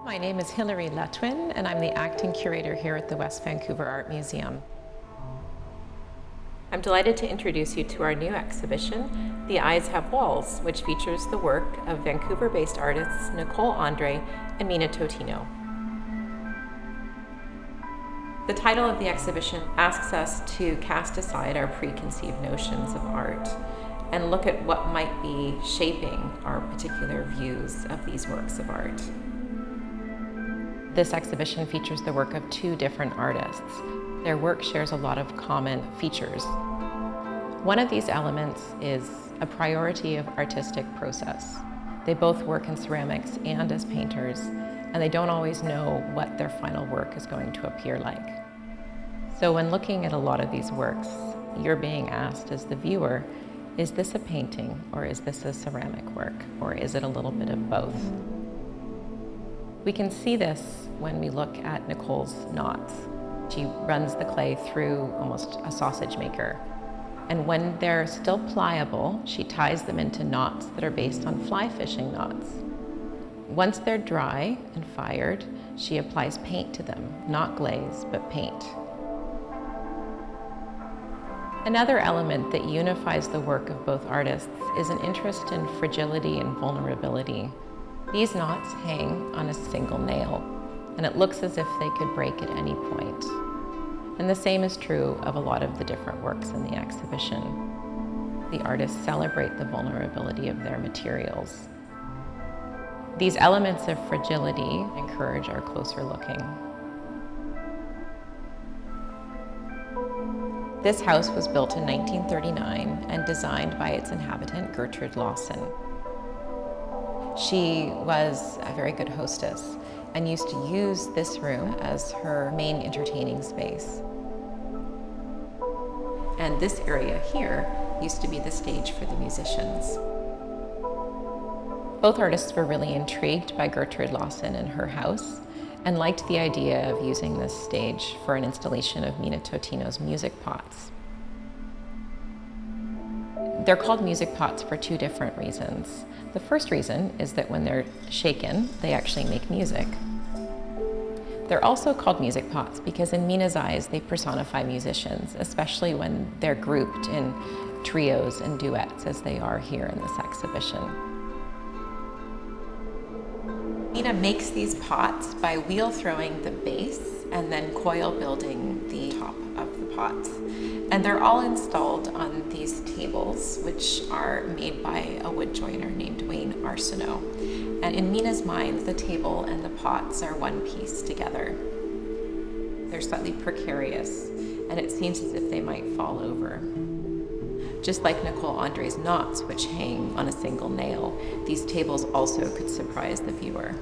My name is Hilary Letwin, and I'm the acting curator here at the West Vancouver Art Museum. I'm delighted to introduce you to our new exhibition, The Eyes Have Walls, which features the work of Vancouver-based artists Nicole Ondre and Mina Totino. The title of the exhibition asks us to cast aside our preconceived notions of art and look at what might be shaping our particular views of these works of art. This exhibition features the work of two different artists. Their work shares a lot of common features. One of these elements is a priority of artistic process. They both work in ceramics and as painters, and they don't always know what their final work is going to appear like. So when looking at a lot of these works, you're being asked as the viewer, is this a painting or is this a ceramic work, or is it a little bit of both? We can see this when we look at Nicole's knots. She runs the clay through almost a sausage maker. And when they're still pliable, she ties them into knots that are based on fly fishing knots. Once they're dry and fired, she applies paint to them, not glaze, but paint. Another element that unifies the work of both artists is an interest in fragility and vulnerability. These knots hang on a single nail, and it looks as if they could break at any point. And the same is true of a lot of the different works in the exhibition. The artists celebrate the vulnerability of their materials. These elements of fragility encourage our closer looking. This house was built in 1939 and designed by its inhabitant, Gertrude Lawson. She was a very good hostess and used to use this room as her main entertaining space. And this area here used to be the stage for the musicians. Both artists were really intrigued by Gertrude Lawson and her house and liked the idea of using this stage for an installation of Mina Totino's music pots. They're called music pots for two different reasons. The first reason is that when they're shaken, they actually make music. They're also called music pots because in Mina's eyes, they personify musicians, especially when they're grouped in trios and duets as they are here in this exhibition. Mina makes these pots by wheel throwing the base and then coil building the top of the pots. And they're all installed on these tables, which are made by a wood joiner named Wayne Arsenault. And in Mina's mind, the table and the pots are one piece together. They're slightly precarious, and it seems as if they might fall over. Just like Nicole Ondre's knots, which hang on a single nail, these tables also could surprise the viewer.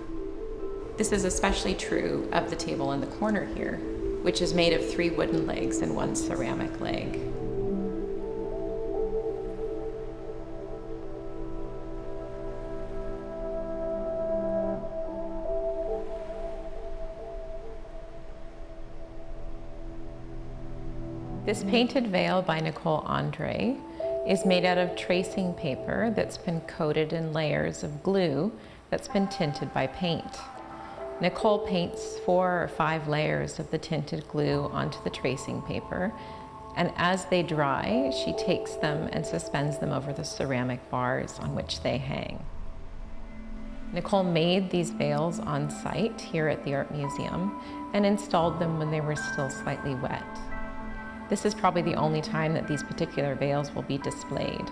This is especially true of the table in the corner here, which is made of 3 wooden legs and 1 ceramic leg. This painted veil by Nicole Ondre is made out of tracing paper that's been coated in layers of glue that's been tinted by paint. Nicole paints 4 or 5 layers of the tinted glue onto the tracing paper, and as they dry, she takes them and suspends them over the ceramic bars on which they hang. Nicole made these veils on site here at the Art Museum and installed them when they were still slightly wet. This is probably the only time that these particular veils will be displayed,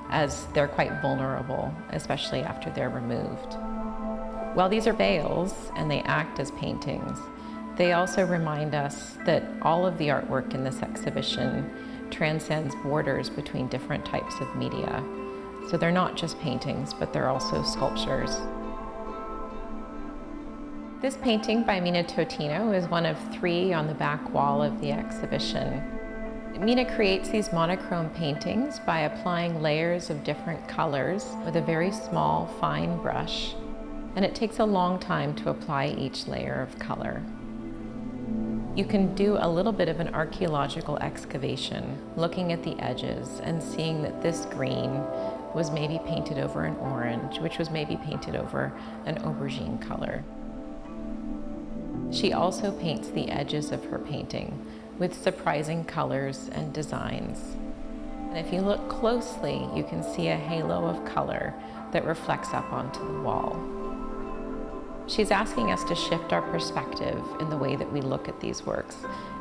as they're quite vulnerable, especially after they're removed. While these are veils and they act as paintings, they also remind us that all of the artwork in this exhibition transcends borders between different types of media. So they're not just paintings, but they're also sculptures. This painting by Mina Totino is one of 3 on the back wall of the exhibition. Mina creates these monochrome paintings by applying layers of different colors with a very small, fine brush, and it takes a long time to apply each layer of color. You can do a little bit of an archaeological excavation, looking at the edges and seeing that this green was maybe painted over an orange, which was maybe painted over an aubergine color. She also paints the edges of her painting with surprising colors and designs. And if you look closely, you can see a halo of color that reflects up onto the wall. She's asking us to shift our perspective in the way that we look at these works,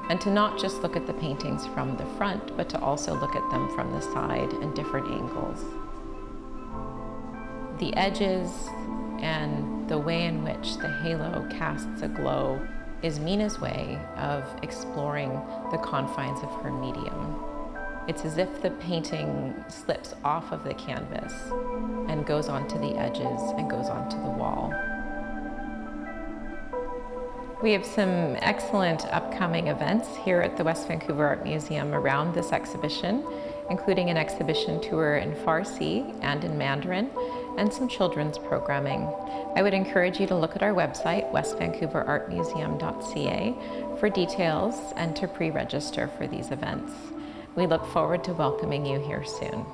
and to not just look at the paintings from the front, but to also look at them from the side and different angles. The edges and the way in which the halo casts a glow is Mina's way of exploring the confines of her medium. It's as if the painting slips off of the canvas and goes onto the edges and goes onto the wall. We have some excellent upcoming events here at the West Vancouver Art Museum around this exhibition, including an exhibition tour in Farsi and in Mandarin, and some children's programming. I would encourage you to look at our website, westvancouverartmuseum.ca, for details and to pre-register for these events. We look forward to welcoming you here soon.